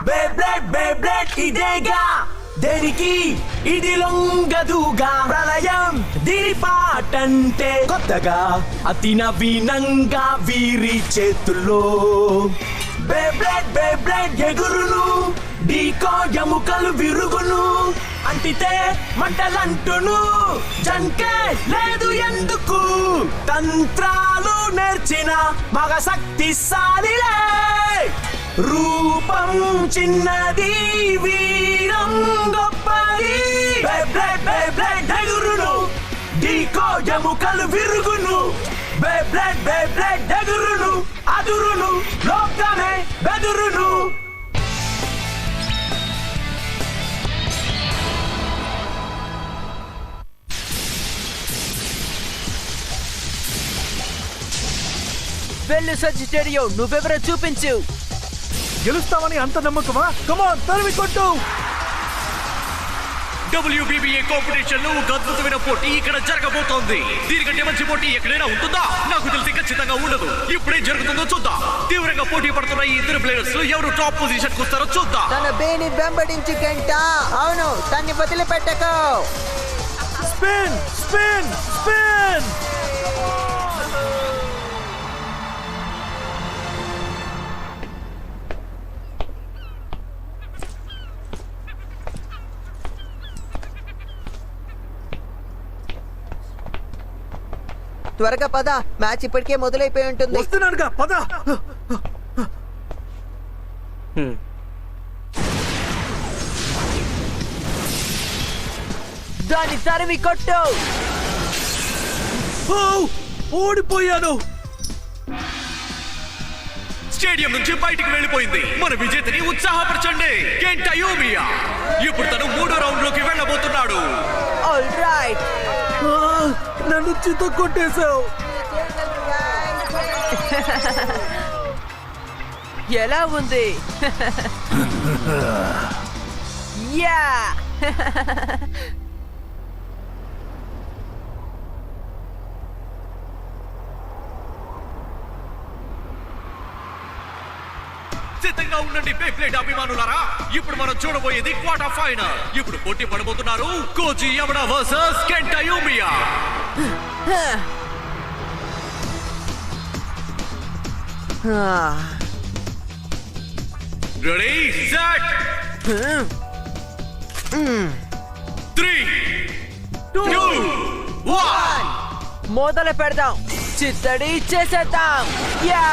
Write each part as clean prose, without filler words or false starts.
Beyblade ఇదేగా దేనికి ఇది లొంగదుగా ప్రళయం దీని పాటంటే కొత్తగా అతి నవీనంగా వీరి చేతుల్లో బేబ్లెడ్ ఎగురును డీకో ఎముకలు విరుగును అంటితే మంటలంటును జంకే లేదు ఎందుకు తంత్రాలు నేర్చిన మగ శక్తిశాలిలే రూపం చిన్నది వీరం గొప్పది బేబ్లెడ్ ఎగురును డీకో ఎముకలు విరుగును బేబ్లెడ్ ఎగురును అదురును లోకమే బెదురును వెళ్ళు సజిటేరియో, నువ్వెవరో చూపించు. గెలుస్తామని అంత నమ్మకమా? కమాన్ తరిమి కొట్టు. WBBA కాంపిటీషన్ లో ఒక అద్భుతమైన పోటీ ఇక్కడ జరగబోతోంది. దీనికంటే మంచి పోటీ ఎక్కడైనా ఉంటుందా? నాకు తెలిసి ఖచ్చితంగా ఉండదు. ఇప్పుడే జరుగుతుందో చూద్దాం. తీవ్రంగా పోటీ పడుతున్న ఈ ఇద్దరు ప్లేయర్స్ లో ఎవరు టాప్ పొజిషన్ కు వస్తారో చూద్దాం. తన బేని వెంబడించి గంట. అవును, తన్ని వదిలిపెట్టకు. Spin spin spin. త్వరగా పద, మ్యాచ్ ఇప్పటికే మొదలైపోయి ఉంటుంది. వస్తున్నానుగా, పద. దాన్ని తరిమి కొట్టు. ఓడిపోయాను. స్టేడియం నుంచి బయటికి వెళ్ళిపోయింది. మన విజేతని ఉత్సాహపరచండి. కెంటా యూమియా ఇప్పుడు తను 3వ రౌండ్ లోకి వెళ్ళబోతున్నాడు. All right. నన్ను చిత్త కొట్టేశావు. ఎలా ఉంది? యా. సిద్ధంగా ఉండండి బేబ్లేడ్ అభిమానులారా. ఇప్పుడు మనం చూడబోయేది క్వార్టర్ ఫైనల్. ఇప్పుడు పోటీ పడబోతున్నారు Koichi Yamada versus Kenta Yumiya. Ready set 3 2 1 మొదలు పెడదాం. చిత్తడి చేసేద్దాం. యా.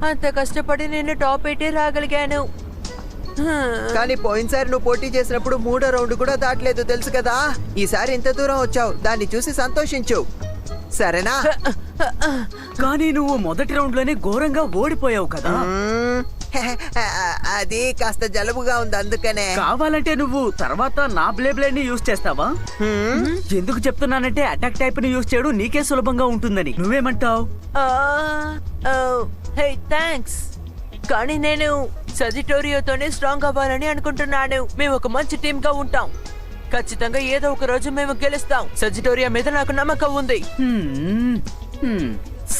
అంత కష్టపడి నేను టాప్ 8 రాగలిగాను. కానీ పోయినసారి నువ్వు పోటీ చేసినప్పుడు 3వ రౌండ్ కూడా దాటలేదు, తెలుసు కదా. ఈసారి ఇంత దూరం వచ్చావు, దాన్ని చూసి సంతోషించు, సరేనా? కానీ నువ్వు మొదటి రౌండ్ లోనే ఘోరంగా ఓడిపోయావు కదా. అది కాస్త జలుబుగా ఉంది, అందుకనే. కావాలంటే నువ్వు తర్వాత నా బ్లేడ్ ని యూజ్ చేస్తావా? ఎందుకు చెప్తున్నానంటే అటాక్ టైప్ ని యూజ్ చేయడం నీకే సులభంగా ఉంటుందని. నువ్వేమంటావు? హే థ్యాంక్స్, కానీ నేను సజిటోరియోతోనే స్ట్రాంగ్ అవ్వాలని అనుకుంటున్నాను. మేము ఒక మంచి టీమ్ గా ఉంటాం. ఖచ్చితంగా ఏదో ఒక రోజు మేము గెలుస్తాం. సజిటోరియా మీద నాకు నమ్మకం ఉంది.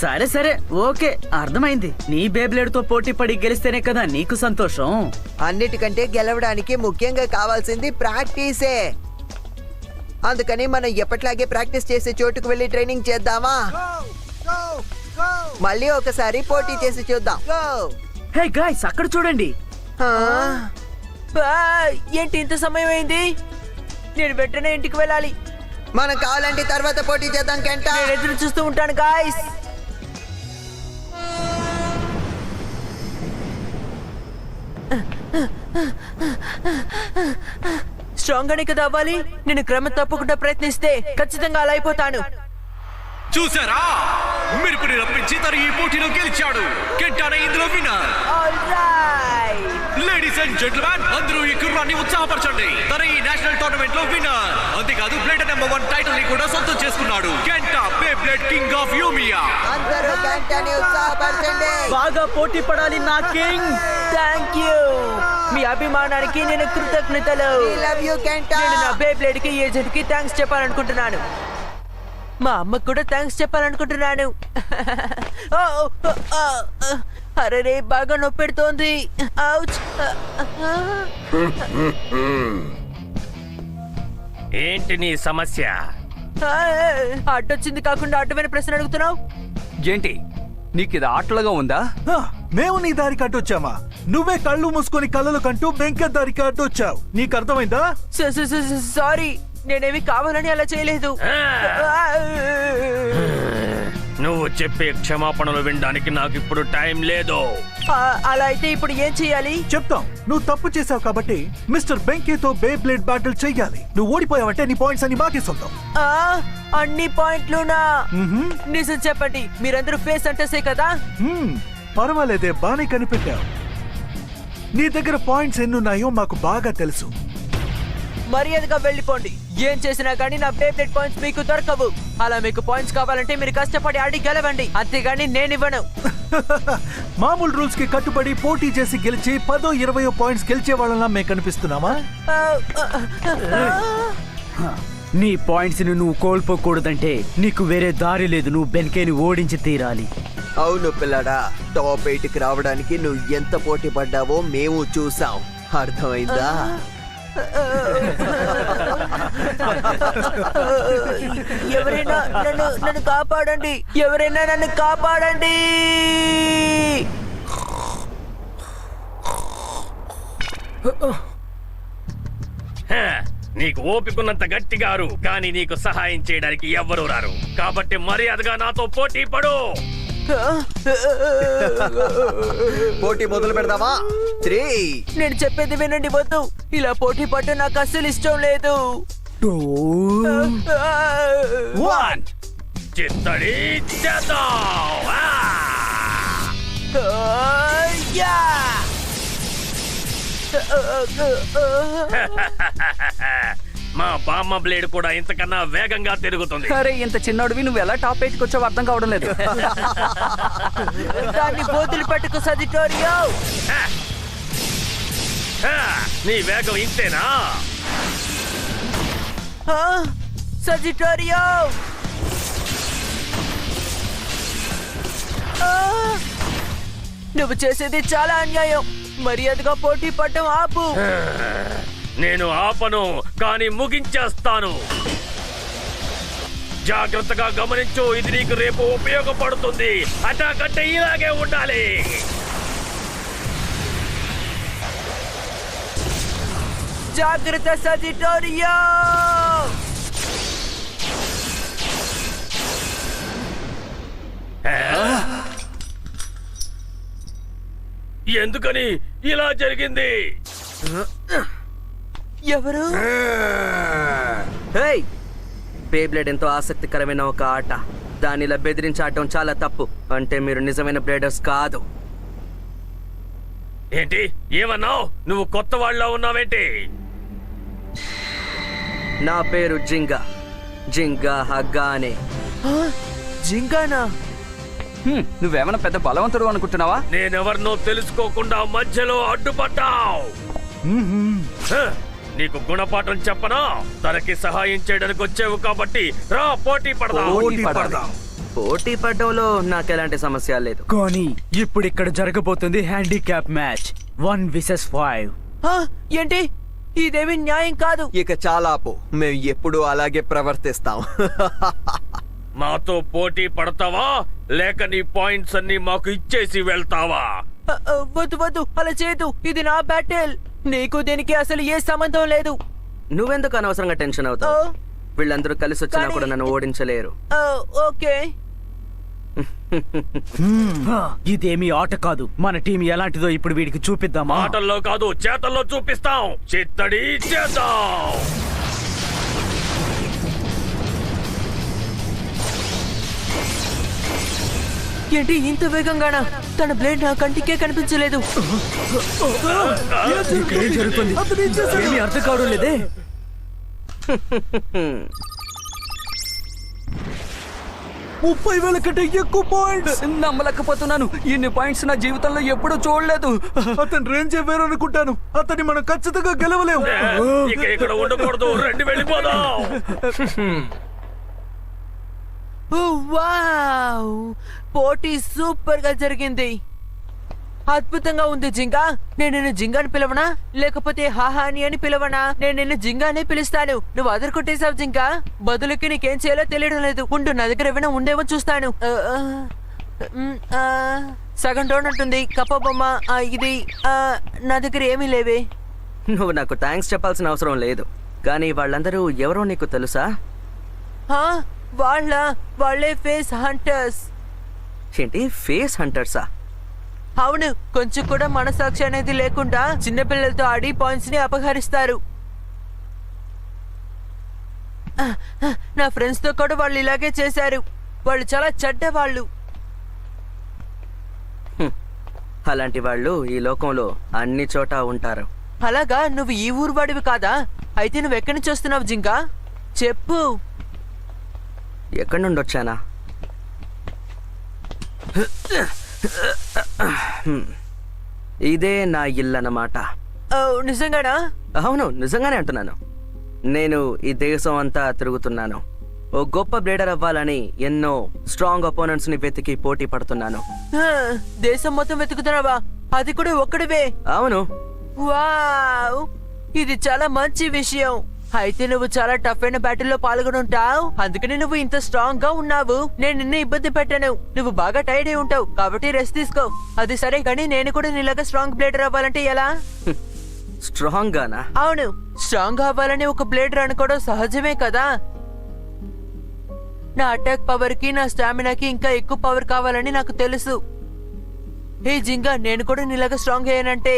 సరే సరే, ఓకే, అర్థమైంది. నీ బేబ్లేడ్ తో పోటీ పడి గెలిస్తేనే కదా నీకు సంతోషం. అన్నిటికంటే గెలవడానికి ముఖ్యంగా కావాల్సింది ప్రాక్టీసే. అందుకని మనం ఎప్పట్లాగే ప్రాక్టీస్ చేసే చోటుకు వెళ్ళి ట్రైనింగ్ చేద్దామా? మళ్ళీ ఒకసారి పోటీ చేసి చూద్దాం. హే గాయ్స్, అక్కడ చూడండి. ఏంటి ఇంత సమయం అయింది? నేను వెంటనే ఇంటికి వెళ్ళాలి. మనం కావాలంటే తర్వాత పోటీ చేద్దాం కెంట. నేను ఎదురు చూస్తూ ఉంటాను గాయ్స్. స్ట్రాంగ్ అని కదా అవ్వాలి. నేను క్రమం తప్పకుండా ప్రయత్నిస్తే ఖచ్చితంగా అలా అయిపోతాను. చూసారా, మిరుపుని రప్పించి తను ఈ పోటీలో గెలిచాడు. కెంటానే ఇందులో విన్నర్. లేడీస్ అండ్ జెంట్మెన్, అందరూ ఈ కుర్రాన్ని ఉత్సాహపరచండి. తన ఈ నేషనల్ టోర్నమెంట్ లో విన్నర్. అంతేకాదు బ్లేడ్ నెంబర్ 1 టైటిల్ ని కూడా సొంతం చేసుకున్నాడు. Kenta Beyblade king of Yumiya. అందరూ కెంటాని ఉత్సాహపరచండి. బాగా పోటీ పడాలి నా కింగ్. Thank you. మీ అభిమానానికి నేను కృతజ్ఞతలు. Love you కెంటా. నేను నా బేబ్లేడ్ కి ఏజెంట్ కి థ్యాంక్స్ చెప్పాలనుకుంటున్నాను. మా అమ్మకు కూడా థ్యాంక్స్ చెప్పాలనుకుంటున్నాను. ఓ, ఓ, ఓ, అరే బాగా నొప్పెడుతోంది. ఔచ్. ఏంటి నీ సమస్య? అడ్డొచ్చింది కాకుండా అడ్డమైన ప్రశ్న అడుగుతున్నావు. ఏంటి నీకు ఇది ఆటలుగా ఉందా? హ, మేము నీ దారికి అడ్డొచ్చామా? నువ్వే కళ్ళు మూసుకొని కళ్ళలు కంటూ వెంకట దారికి అడ్డొచ్చావు. నీకు అర్థమైందా? సారీ, నేనేమి కావాలని అలా చేయలేదు. నువ్వు చెప్పే క్షమాపణలు వినడానికి నాకు ఇప్పుడు టైం లేదు. అలా అయితే ఇప్పుడు ఏం చెయ్యాలి? చెప్తాం. నువ్వు తప్పు చేసావు కాబట్టి మిస్టర్ బెంకీతో బే బ్లేడ్ బ్యాటిల్ చెయ్యాలి. నువ్వు ఓడిపోయావంటే నీ పాయింట్స్ అన్ని మాకే సొంతం. అన్ని పాయింట్లునా? నిజం చెప్పండి, మీరందరూ ఫేస్ అంటేసే కదా. పర్వాలేదే, బానే కనిపెట్టావు. నీ దగ్గర పాయింట్స్ ఎన్నున్నాయో మాకు బాగా తెలుసు. మర్యాదగా వెళ్ళిపోండి. ఏం చేసినా కానీ నా బేబ్లెడ్ పాయింట్స్ మీకు దొరకవు. అలా మీకు పాయింట్స్ కావాలంటే మీరు కష్టపడి ఆడి గెలవండి, అంతేగాని నేనివ్వను. మామూలు రూల్స్ కి కట్టుబడి పోటీ చేసి గెలిచి 10-20 పాయింట్స్ గెలిచే వాళ్ళలా మేము కనిపిస్తున్నామా? నీ పాయింట్స్ ని నువ్వు కోల్పోకూడదంటే నీకు వేరే దారి లేదు. నువ్వు బెన్కేని ఓడించి తీరాలి. అవును పిల్లడా, టాప్ 8కి రావడానికి నువ్వు ఎంత పోటీ పడ్డావో మేము చూసాం. అర్థమైందా? ఎవరైనా నన్ను కాపాడండి, ఎవరైనా నన్ను కాపాడండి. నీకు ఓపికన్నంత గట్టిగారు, కానీ నీకు సహాయం చేయడానికి ఎవ్వరూ రారు. కాబట్టి మర్యాదగా నాతో పోటీ పడు. పోటీ మొదలు పెడదామా? 3. నేను చెప్పేది వినండి, వద్దు. ఇలా పోటీ పట్టు నాకు అస్సలు ఇష్టం లేదు. 1 చిత్తడి చేద్దాం. యా! మా బామ్మ బ్లేడ్ కూడా ఇంతకన్నా వేగంగా తిరుగుతుంది. అరే ఇంత చిన్నోడివి నువ్వు ఎలా టాప్ 8కి వచ్చావు అర్థం కావడం లేదు. దాన్ని బోతులు పట్టుకు సజిటోరియో. నీ వేగం ఇంతేనా? సజిటోరియో, నువ్వు చేసేది చాలా అన్యాయం. మర్యాదగా పోటీ పడటం ఆపు. నేను ఆపను, కానీ ముగించేస్తాను. జాగ్రత్తగా గమనించు, ఇది నీకు రేపు ఉపయోగపడుతుంది. అటాక్ అంటే ఇలాగే ఉండాలి. జాగ్రత్త సజిటోరియో. ఎందుకని ఇలా జరిగింది? ఎవరు? బేబ్లేడ్ ఎంతో ఆసక్తికరమైన ఒక ఆట. దానిలా బెదిరించి ఆడటం చాలా తప్పు. అంటే మీరు నిజమైన బ్లేడర్స్ కాదు. ఏంటి ఏమన్నావు? నువ్వు కొత్త వాళ్ళ ఉన్నావేంటి? నా పేరు జింగా, జింగా హగ్గానే. జింగానా? నువ్వేమైనా పెద్ద బలవంతుడు అనుకుంటున్నావా? నేనెవరినో తెలుసుకోకుండా మధ్యలో అడ్డుపడ్డావు. నీకు గుణపాఠం చెప్పనా? తనకి సహాయం చేయడానికి వచ్చావు కాబట్టి రా, పోటీ పడదాం. పోటీ పడ్డంలో నాకు ఎలాంటి సమస్య లేదు. కానీ ఇప్పుడు ఇక్కడ జరగబోతుంది హ్యాండిక్యాప్ మ్యాచ్ 1 vs 5. ఏంటి? ఇదేమి న్యాయం కాదు. ఇక చాలా ఆపు. మేము ఎప్పుడూ అలాగే ప్రవర్తిస్తాం. మాతో పోటీ పడతావా లేక నీ పాయింట్స్ అన్ని మాకు ఇచ్చేసి వెళ్తావా? వద్దు వద్దు, అలా చేయదు. ఇది నా బ్యాటిల్. నీకు దీనికి అసలు ఏ సంబంధం లేదు. నువ్వెందుకు అనవసరంగా టెన్షన్ అవుతావు? వీళ్ళందరూ కలిసి వచ్చినా కూడా నన్ను ఓడించలేరు. ఓకే. ఇదేమీ ఆట కాదు. మన టీం ఎలాంటిదో ఇప్పుడు వీడికి చూపిద్దామా? మాటల్లో కాదు, చేతల్లో చూపిస్తాం. చిత్తడి చేద్దాం. ఏంటి ఇంత వేగంగానా? తన బ్లేడ్ నా కంటికే కనిపించలేదు. ఏం జరుగుతుంది? ఏమీ అర్థం కావడం లేదే. 30,000 కంటే ఎక్కువ పాయింట్స్. నమ్మలేకపోతున్నాను, ఇన్ని పాయింట్స్ నా జీవితంలో ఎప్పుడూ చూడలేదు. అతను రేంజ్ వేరనుకుంటాను. అతన్ని మనం ఖచ్చితంగా గెలవలేము. ఇక ఇక్కడ ఉండకూడదు, రండి వెళ్ళిపోదాం. వావ్, పోటీ సూపర్ గా జరిగింది. అద్భుతంగా ఉంది జింగా. నేను నిన్ను జింగాని పిలవనా లేకపోతే హాహాని అని పిలవనా? నేను నిన్ను జింగానే పిలుస్తాను. నువ్వు అదరుకొట్టేశావు జింగా. బదులుకి నీకేం చేయాలో తెలియడం లేదు. ఉండు, నా దగ్గర ఏమైనా ఉండేవో చూస్తాను. సగం డోనట్ ఉంది, కప్ప బొమ్మ, ఇది నా దగ్గర ఏమీ లేవే. నువ్వు నాకు థ్యాంక్స్ చెప్పాల్సిన అవసరం లేదు, కానీ వాళ్ళందరూ ఎవరో నీకు తెలుసా? వాళ్ళే ఫేస్ హంటర్స్. ఏంటి, ఫేస్ హంటర్సా? అవును, కొంచెం కూడా మనసాక్షి అనేది లేకుండా చిన్నపిల్లలతో ఆడి పాయింట్స్ ని అపహరిస్తారు. నా ఫ్రెండ్స్ తో కూడా వాళ్ళు ఇలాగే చేశారు. వాళ్ళు చాలా చెడ్డ వాళ్ళు. అలాంటి వాళ్ళు ఈ లోకంలో అన్ని చోట ఉంటారు. అలాగా? నువ్వు ఈ ఊరు వాడివి కాదా? అయితే నువ్వు ఎక్కడి నుంచి వస్తున్నావు జింగా? చెప్పు. ఎక్కడి నుండి వచ్చానా? ఇదే నా ఇల్లు అన్నమాట. నిజంగానా? అవును, నిజంగానే అంటున్నాను. నేను ఈ దేశం అంతా తిరుగుతున్నాను. ఓ గొప్ప బ్లేడర్ అవ్వాలని ఎన్నో స్ట్రాంగ్ అపోనెంట్స్ ని వెతికి పోటీ పడుతున్నాను. దేశం మొత్తం వెతుకుతున్నావా? అది కూడా ఒక్కడివే? అవును. వావ్, ఇది చాలా మంచి విషయం. అయితే నువ్వు చాలా టఫ్ అయిన బ్యాటిల్లో పాల్గొని ఉంటావు, అందుకని నువ్వు ఇంత స్ట్రాంగ్ గా ఉన్నావు. నేను నిన్ను ఇబ్బంది పెట్టాను. నువ్వు బాగా టైర్డ్ అయి ఉంటావు కాబట్టి రెస్ట్ తీసుకో. అది సరే, కానీ నేను కూడా నీలాగా స్ట్రాంగ్ బ్లేడర్ అవ్వాలంటే ఎలా? స్ట్రాంగ్ గానా? అవును, స్ట్రాంగ్ అవ్వాలని ఒక బ్లేడర్ అనుకోవడం సహజమే కదా. నా అటాక్ పవర్ కి, నా స్టామినాకి ఇంకా ఎక్కువ పవర్ కావాలని నాకు తెలుసు. ఏ జింగా, నేను కూడా నీలాగా స్ట్రాంగ్ అయ్యానంటే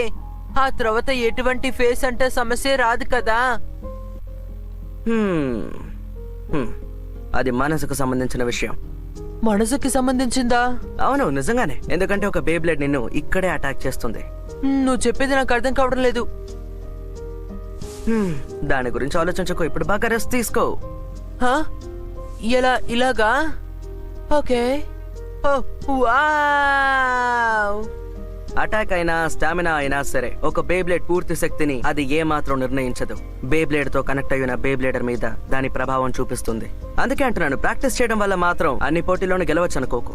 ఆ తర్వాత ఎటువంటి ఫేస్ అంటే సమస్య రాదు కదా. అది మనసుకు సంబంధించిన విషయం. మనసుకి సంబంధించిందా? అవును, నిజంగానే. ఎందుకంటే ఒక బేబ్లేడ్ నిన్ను ఇక్కడే అటాక్ చేస్తుంది. నువ్వు చెప్పేది నాకు అర్థం కావడం లేదు. దాని గురించి ఆలోచించకు, ఇప్పుడు బాగా రెస్ట్ తీసుకో. ఎలా? ఇలాగా? ఓకే. వావ్, అటాక్ అయినా స్టామినా అయినా సరే ఒక బేబ్లేడ్ పూర్తి శక్తిని అది ఏ మాత్రం నిర్ణయించదు. బేబ్లేడ్ తో కనెక్ట్ అయిన బేబ్లేడర్ మీద దాని ప్రభావం చూపిస్తుంది. అందుకే అంటున్నాను, ప్రాక్టీస్ చేయడం వల్ల మాత్రం అన్ని పోటీల్లోనూ గెలవచ్చు అనుకోకు.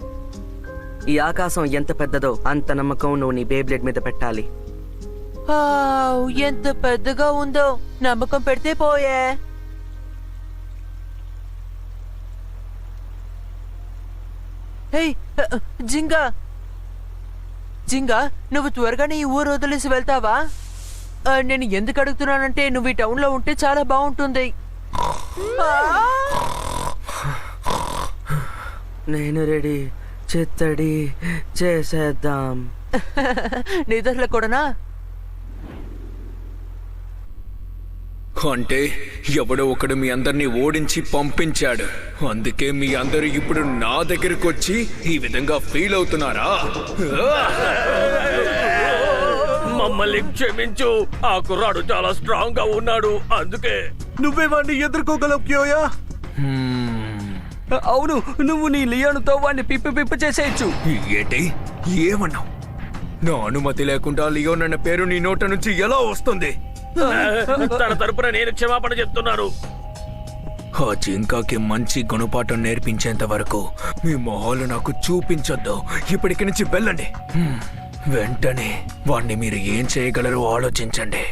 ఈ ఆకాశం ఎంత పెద్దదో అంత నమ్మకం నువ్వు నీ బేబ్లేడ్ మీద పెట్టాలి. ఎంత పెద్దగా ఉందో. నమ్మకం పెడితే పోయే. జింగా, జింగా, నువ్వు త్వరగానే ఈ ఊరు వదిలేసి వెళ్తావా? నేను ఎందుకు అడుగుతున్నానంటే నువ్వు ఈ టౌన్ లో ఉంటే చాలా బాగుంటుంది. నేను రెడీ, చిత్తడి చేసేద్దాం. నిద్రలో కూడానా? అంటే ఎవడో ఒకడు మీ అందరినీ ఓడించి పంపించాడు. అందుకే మీ అందరూ ఇప్పుడు నా దగ్గరకు వచ్చి ఈ విధంగా ఫీల్ అవుతున్నారా? మమ్మల్ని క్షమించు, ఆ కుర్రాడు చాలా స్ట్రాంగ్ గా ఉన్నాడు, అందుకే. నువ్వే వాడిని ఎదుర్కోగలవు క్యోయా. అవును, నువ్వు నీ లియోనుతో వాడిని పిప్పి చేసేయచ్చు. ఏంటి? ఏమన్నావు? నా అనుమతి లేకుండా లియోన్ అన్న పేరు నీ నోట నుంచి ఎలా వస్తుంది? తన తరపున నేను క్షమాపణ చెప్తున్నాను. ఆ జింకాకి మంచి గుణపాఠం నేర్పించేంత వరకు మీ మొహాలు నాకు చూపించొద్దు. ఇప్పటికి నుంచి వెళ్ళండి. వెంటనే వాణ్ణి మీరు ఏం చేయగలరో ఆలోచించండి.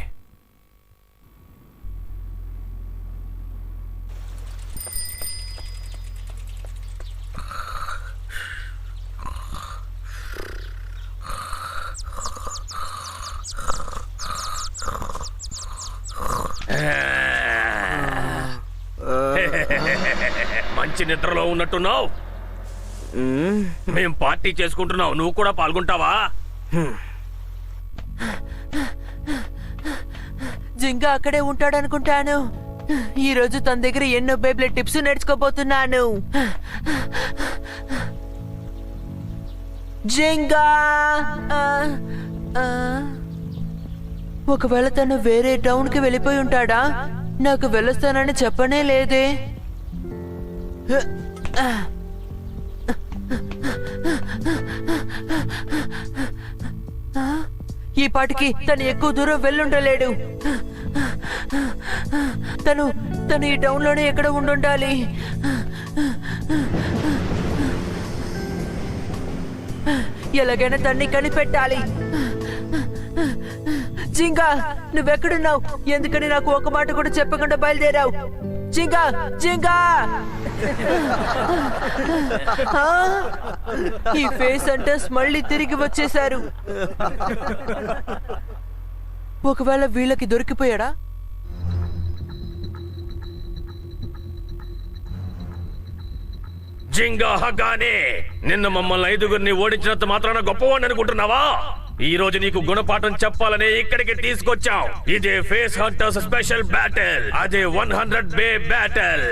మంచి నిద్రలో ఉన్నట్టున్నావు. మేం పార్టీ చేసుకుంటున్నావు, నువ్వు కూడా పాల్గొంటావా? జింగా అక్కడే ఉంటాడనుకుంటాను. ఈ రోజు తన దగ్గర ఎన్నో బేబ్లెట్ టిప్స్ నేర్చుకోబోతున్నాను. జింగా, ఒకవేళ తను వేరే టౌన్ కి వెళ్ళిపోయి ఉంటాడా? నాకు వెళ్ళొస్తానని చెప్పనే లేదే. ఈ పాటికి తను ఎక్కువ దూరం వెళ్ళుండలేడు. తను ఈ టౌన్ లోనే ఎక్కడ ఉండుండాలి. ఎలాగైనా తన్ని కనిపెట్టాలి. జింగా, నువ్వెక్కడున్నావు? ఎందుకని నాకు ఒక మాట కూడా చెప్పకుండా బయలుదేరావు? జింగా, జింగా! ఈ ఫేస్ హంటర్స్ మళ్ళీ తిరిగి వచ్చేశారు. ఒకవేళ వీళ్ళకి దొరికిపోయాడా? జింగా హగానే, నిన్న మమ్మల్ని 5గురిని ఓడించినంత మాత్రాన గొప్పవాడిని అనుకుంటున్నావా? ఈ రోజు నీకు గుణపాఠం చెప్పాలని ఇక్కడికి తీసుకొచ్చాం. ఇదే ఫేస్ హంటర్స్ స్పెషల్ బ్యాటిల్. అదే 100 బే బ్యాటిల్.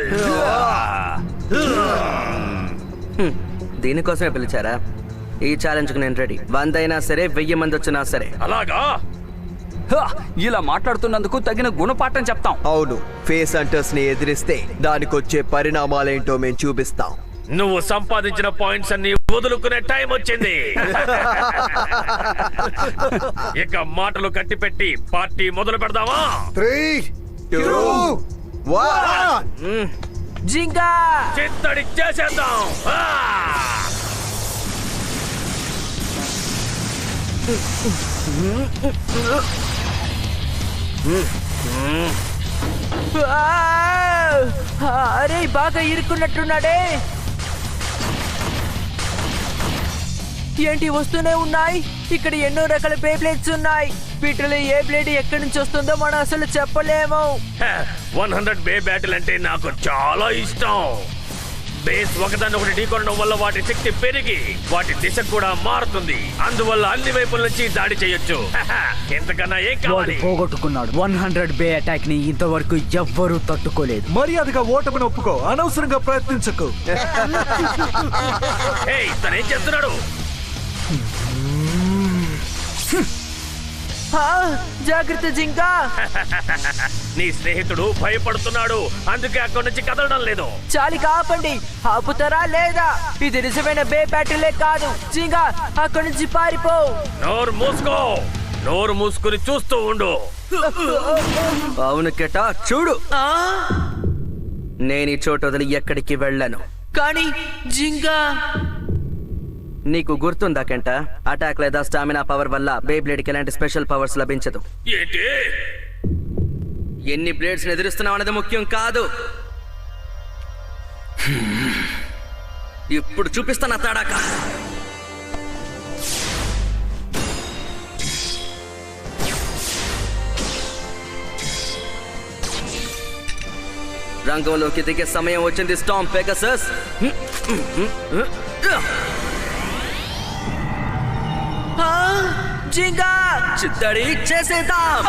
దీనికోసమే పిలిచారా? ఈ ఛాలెంజ్ కు నేను రెడీ. 100 అయినా సరే, 1000 మంది వచ్చినా సరే. అలాగా? ఇలా మాట్లాడుతున్నందుకు తగిన గుణపాఠం చెప్తాం. అవును, ఫేస్ హంటర్స్ ని ఎదిరిస్తే దానికొచ్చే పరిణామాలేంటో మేము చూపిస్తాం. నువ్వు సంపాదించిన పాయింట్స్ అన్ని వదులుకునే టైం వచ్చింది. ఇక మాటలు కట్టిపెట్టి పార్టీ మొదలు పెడదామా? 3, 2, 1. జింగా! చిత్తడి చేసేద్దాం. అరే, బాగా ఇరుక్కున్నట్టున్నాడే. ఏంటి వస్తూనే ఉన్నాయి? ఇక్కడ ఎన్నో రకాల బే బ్లేడ్స్ ఉన్నాయి. వీటిలో ఏ బ్లేడ్ ఎక్కడి నుంచి వస్తుందో మనం అసలు చెప్పలేము. 100 బే బ్యాటిల్ అంటే నాకు చాలా ఇష్టం. బేస్ ఒకదాన్ని ఒకటి ఢీకొనడం వల్ల వాటి శక్తి పెరిగి వాటి దిశ కూడా మారుతుంది. అందువల్ల అన్ని వైపుల నుంచి దాడి చేయొచ్చు. ఎంతకన్నా ఏం కావాలి? పోగొట్టుకున్నాడు. 100 బే అటాక్ ని ఇంతవరకు ఎవ్వరూ తట్టుకోలేదు. మర్యాదగా ఓటమిని ఒప్పుకో, అనవసరంగా ప్రయత్నించకు. తనేం చేస్తున్నాడు? జాగ్రత్త జింకా! నీ స్నేహితుడు భయపడుతున్నాడు, అందుకే అక్కడి నుంచి కదలడం లేదు. చాలి, కాపండి. ఆపుతారా లేదా? ఇది నిజమైన బే బ్యాటిలే కాదు. జింగా, అక్కడి నుంచి పారిపో. నోరు మూసుకుని చూస్తూ ఉండు. అవును కెటా, చూడు. నేను ఈ చోటు వదిలి ఎక్కడికి వెళ్ళను. కానీ జింగా, నీకు గుర్తుందా కెంట? అటాక్ లేదా స్టామినా పవర్ వల్ల బే బ్లేడ్ కి ఎలాంటి స్పెషల్ పవర్స్ లభించదు. ఏంటి? ఎన్ని బ్లేడ్స్ ఎదురుస్తున్నావు అనేది ముఖ్యం కాదు. ఇప్పుడు చూపిస్తాను తడాక. రంగంలోకి దిగే సమయం వచ్చింది స్టార్మ్ పెగాసస్. జింగా, చిత్తడి చేసేద్దాం.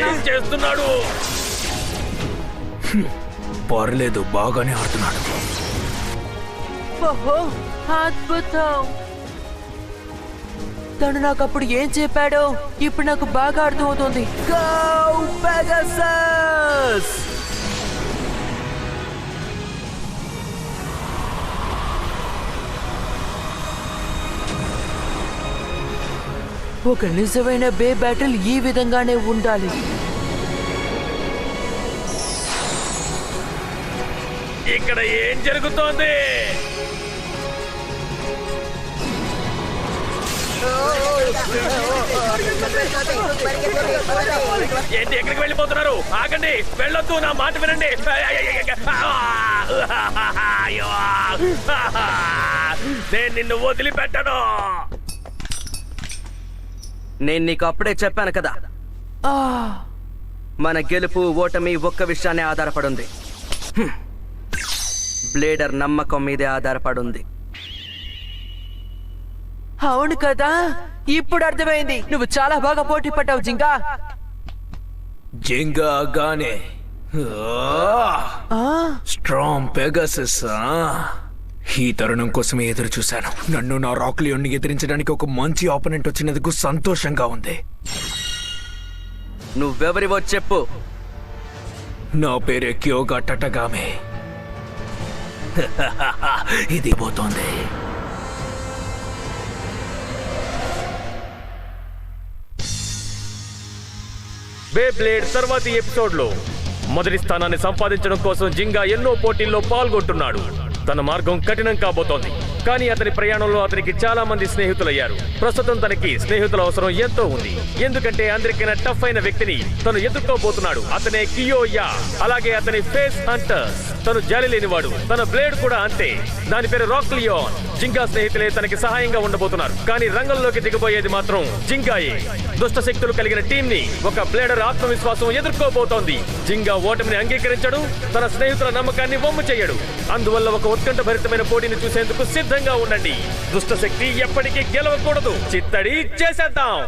ఏం చేస్తున్నాడు? పర్లేదు, బాగానే ఆడుతున్నాడు. ఓహో, అద్భుతం. తను నాకు అప్పుడు ఏం చెప్పాడో ఇప్పుడు నాకు బాగా అర్థమవుతుంది. Go Pegasus! ఒక నిజమైన బే బ్యాటిల్ ఈ విధంగానే ఉండాలి. ఇక్కడ ఏం జరుగుతోంది? ఏంటి, ఎక్కడికి వెళ్ళిపోతున్నారు? ఆగండి, వెళ్ళొద్దు, నా మాట వినండి. నేను నిన్ను వదిలిపెట్టను. నేను నీకు అప్పుడే చెప్పాను కదా, మన గెలుపు ఓటమి ఒక్క విషయాన్ని ఆధారపడుంది. బ్లేడర్ నమ్మకం మీదే ఆధారపడుంది. అవును కదా, ఇప్పుడు అర్థమైంది. నువ్వు చాలా బాగా పోటీ పడ్డావు జింగా. జింగా గానే స్ట్రాంగ్ పెగాసస్. ఈ తరుణం కోసమే ఎదురు చూశాను. నన్ను నా రాక్లియోన్ని ఎదిరించడానికి ఒక మంచి ఆపోనెంట్ వచ్చినందుకు సంతోషంగా ఉంది. నువ్వెవరివో చెప్పు. నా పేరే క్యోగా టటగామే. ఇది పోతోంది. బేబ్లేడ్ తర్వాతి ఎపిసోడ్ లో మొదటి స్థానాన్ని సంపాదించడం కోసం జింగా ఎన్నో పోటీల్లో పాల్గొంటున్నాడు. తన మార్గం కఠినం కాబోతోంది, కానీ అతని ప్రయాణంలో అతనికి చాలా మంది స్నేహితులయ్యారు. ప్రస్తుతం తనకి స్నేహితుల అవసరం ఎంతో ఉంది, ఎందుకంటే అందరికైనా టఫ్ అయిన వ్యక్తిని తను ఎదుర్కోబోతున్నాడు. అతనే కియోయా. అలాగే అతని ఫేస్ హంటర్. తను జాలి లేనివాడు, తన బ్లేడ్ కూడా అంతే. దాని పేరు రాక్ లియోన్. జింగా స్నేహితులే తనకి సహాయంగా ఉండబోతున్నారు, కానీ రంగంలోకి దిగబోయేది మాత్రం జింగాయే. దుష్ట శక్తులు కలిగిన టీం ని ఒక బ్లేడర్ ఆత్మవిశ్వాసం ఎదుర్కోబోతోంది. జింగా ఓటమిని అంగీకరించడు, తన స్నేహితుల నమ్మకాన్ని వమ్ము చేయడు. అందువల్ల ఒక ఉత్కంఠ భరితమైన పోటీని చూసేందుకు సిద్ధంగా ఉండండి. దుష్ట శక్తి ఎప్పటికీ గెలవకూడదు. చిత్తడి చేసేద్దాం.